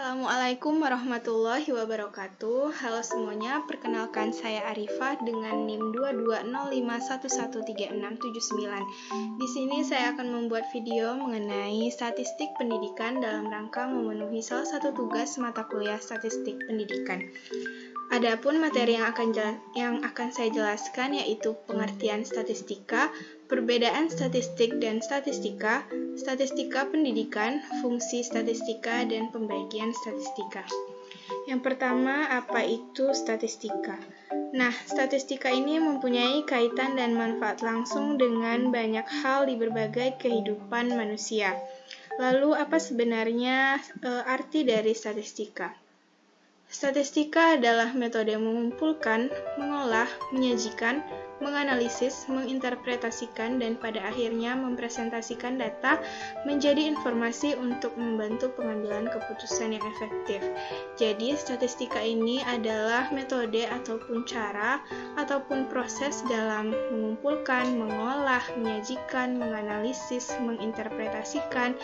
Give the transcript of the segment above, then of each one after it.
Assalamualaikum warahmatullahi wabarakatuh. Halo semuanya, perkenalkan saya Arifah dengan NIM 2205113679. Di sini saya akan membuat video mengenai statistik pendidikan dalam rangka memenuhi salah satu tugas mata kuliah statistik pendidikan. Adapun materi yang akan saya jelaskan yaitu pengertian statistika, perbedaan statistik dan statistika, statistika pendidikan, fungsi statistika, dan pembagian statistika. Yang pertama, apa itu statistika? Nah, statistika ini mempunyai kaitan dan manfaat langsung dengan banyak hal di berbagai kehidupan manusia. Lalu, apa sebenarnya arti dari statistika? Statistika adalah metode mengumpulkan, mengolah, menyajikan, menganalisis, menginterpretasikan, dan pada akhirnya mempresentasikan data menjadi informasi untuk membantu pengambilan keputusan yang efektif. Jadi, statistika ini adalah metode ataupun cara ataupun proses dalam mengumpulkan, mengolah, menyajikan, menganalisis, menginterpretasikan,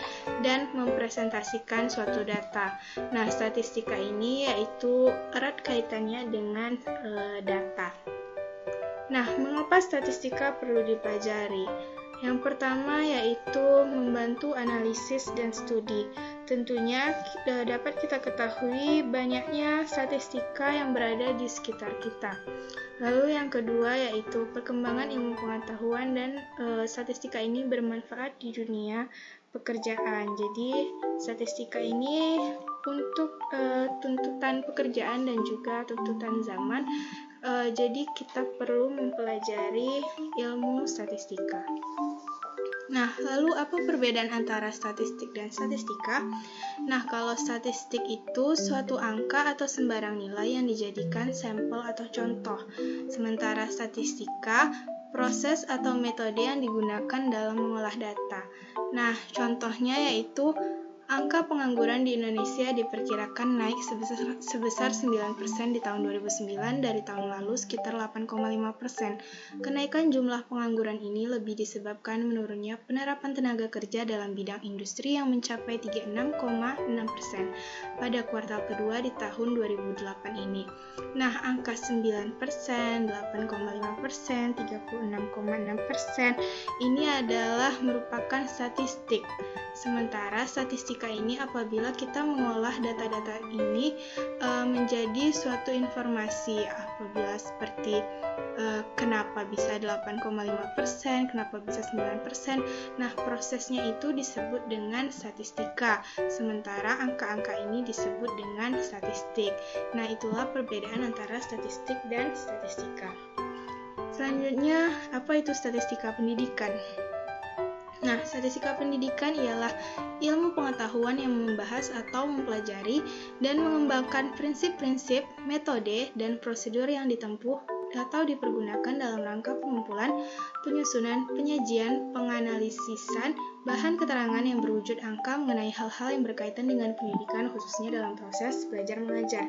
dan mempresentasikan suatu data. Nah, statistika ini yaitu erat kaitannya dengan data. Nah, mengapa statistika perlu dipelajari? Yang pertama yaitu membantu analisis dan studi. Tentunya dapat kita ketahui banyaknya statistika yang berada di sekitar kita. Lalu yang kedua yaitu perkembangan ilmu pengetahuan dan statistika ini bermanfaat di dunia pekerjaan. Jadi statistika ini untuk tuntutan pekerjaan dan juga tuntutan zaman. Jadi kita perlu mempelajari ilmu statistika. Nah, lalu apa perbedaan antara statistik dan statistika? Nah, kalau statistik itu suatu angka atau sembarang nilai yang dijadikan sampel atau contoh. Sementara statistika proses atau metode yang digunakan dalam mengolah data. Nah, contohnya yaitu angka pengangguran di Indonesia diperkirakan naik sebesar 9% di tahun 2009 dari tahun lalu sekitar 8,5%. Kenaikan jumlah pengangguran ini lebih disebabkan menurunnya penerapan tenaga kerja dalam bidang industri yang mencapai 36,6% pada kuartal kedua di tahun 2008 ini. Nah, angka 9%, 8,5%, 36,6% ini adalah merupakan statistik. Sementara statistika ini apabila kita mengolah data-data ini menjadi suatu informasi apabila seperti kenapa bisa 8,5%, kenapa bisa 9%. Nah, prosesnya itu disebut dengan statistika. Sementara angka-angka ini disebut dengan statistik. Nah, itulah perbedaan antara statistik dan statistika. Selanjutnya, apa itu statistika pendidikan? Nah, statistika pendidikan ialah ilmu pengetahuan yang membahas atau mempelajari dan mengembangkan prinsip-prinsip, metode, dan prosedur yang ditempuh atau dipergunakan dalam rangka pengumpulan, penyusunan, penyajian, penganalisisan, bahan keterangan yang berwujud angka mengenai hal-hal yang berkaitan dengan pendidikan khususnya dalam proses belajar mengajar.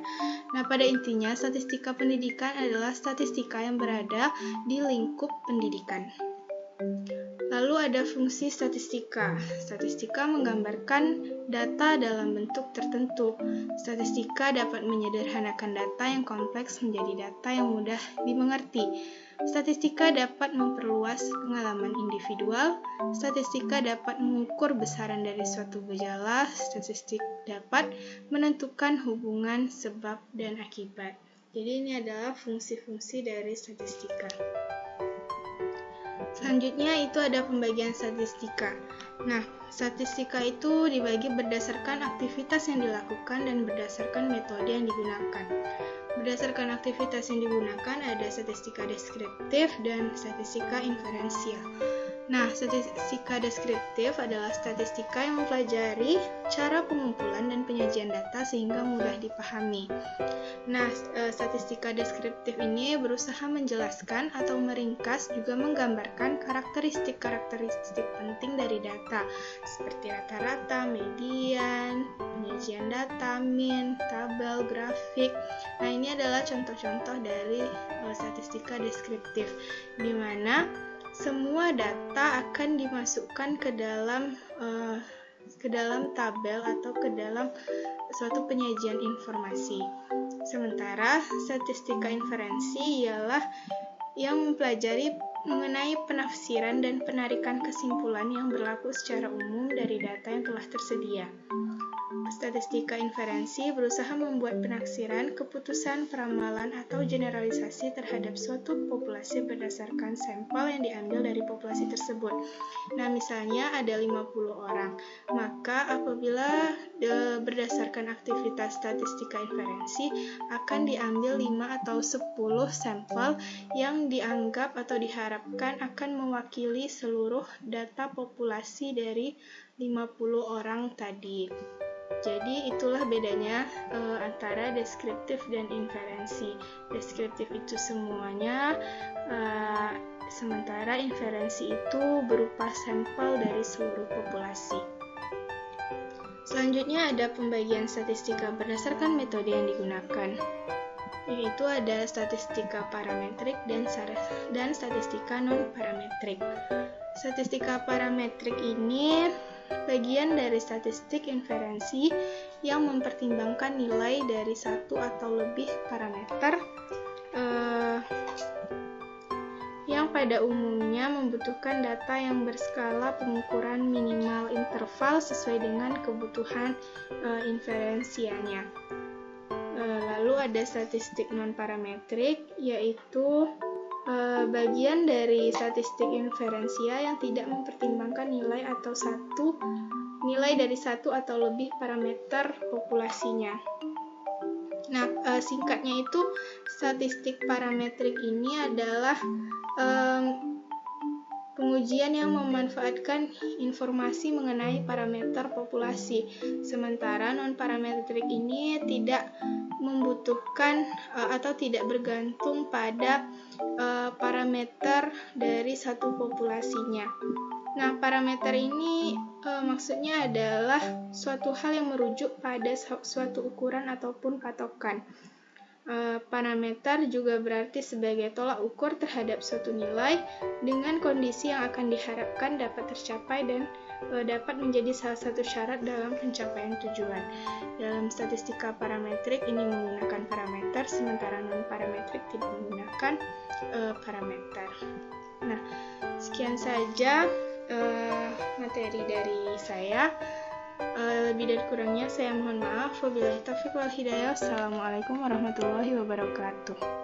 Nah, pada intinya statistika pendidikan adalah statistika yang berada di lingkup pendidikan. Lalu ada fungsi statistika. Statistika menggambarkan data dalam bentuk tertentu. Statistika dapat menyederhanakan data yang kompleks menjadi data yang mudah dimengerti. Statistika dapat memperluas pengalaman individual. Statistika dapat mengukur besaran dari suatu gejala. Statistik dapat menentukan hubungan sebab dan akibat. Jadi ini adalah fungsi-fungsi dari statistika. Selanjutnya itu ada pembagian statistika. Nah, statistika itu dibagi berdasarkan aktivitas yang dilakukan dan berdasarkan metode yang digunakan. Berdasarkan aktivitas yang digunakan ada statistika deskriptif dan statistika inferensial. Nah, statistika deskriptif adalah statistika yang mempelajari cara pengumpulan dan penyajian data sehingga mudah dipahami. Nah, statistika deskriptif ini berusaha menjelaskan atau meringkas juga menggambarkan karakteristik-karakteristik penting dari data seperti rata-rata, median, penyajian data, min, tabel, grafik. Nah, ini adalah contoh-contoh dari statistika deskriptif di mana semua data akan dimasukkan ke dalam tabel atau ke dalam suatu penyajian informasi. Sementara statistika inferensi ialah yang mempelajari mengenai penafsiran dan penarikan kesimpulan yang berlaku secara umum dari data yang telah tersedia. Statistika inferensi berusaha membuat penafsiran, keputusan, peramalan, atau generalisasi terhadap suatu populasi berdasarkan sampel yang diambil dari populasi tersebut. Nah, misalnya ada 50 orang, maka apabila berdasarkan aktivitas statistika inferensi akan diambil 5 atau 10 sampel yang dianggap atau diharapkan akan mewakili seluruh data populasi dari 50 orang tadi. Jadi itulah bedanya antara deskriptif dan inferensi. Deskriptif itu semuanya, sementara inferensi itu berupa sampel dari seluruh populasi. Selanjutnya ada pembagian statistika berdasarkan metode yang digunakan, yaitu ada statistika parametrik dan statistika non-parametrik. Statistika parametrik ini bagian dari statistik inferensi yang mempertimbangkan nilai dari satu atau lebih parameter yang pada umumnya membutuhkan data yang berskala pengukuran minimal interval sesuai dengan kebutuhan inferensianya. Lalu ada statistik non-parametrik, yaitu bagian dari statistik inferensia yang tidak mempertimbangkan nilai dari satu atau lebih parameter populasinya. Nah, singkatnya itu statistik parametrik ini adalah pengujian yang memanfaatkan informasi mengenai parameter populasi, sementara non-parametrik ini tidak membutuhkan atau tidak bergantung pada parameter dari satu populasinya. Nah, parameter ini maksudnya adalah suatu hal yang merujuk pada suatu ukuran ataupun patokan. Parameter juga berarti sebagai tolak ukur terhadap suatu nilai dengan kondisi yang akan diharapkan dapat tercapai dan dapat menjadi salah satu syarat dalam pencapaian tujuan. Dalam statistika parametrik ini menggunakan parameter, sementara non-parametrik tidak menggunakan parameter. Nah, sekian saja materi dari saya. Lebih dari kurangnya saya mohon maaf. Wabillahi taufiq wal hidayah. Assalamualaikum warahmatullahi wabarakatuh.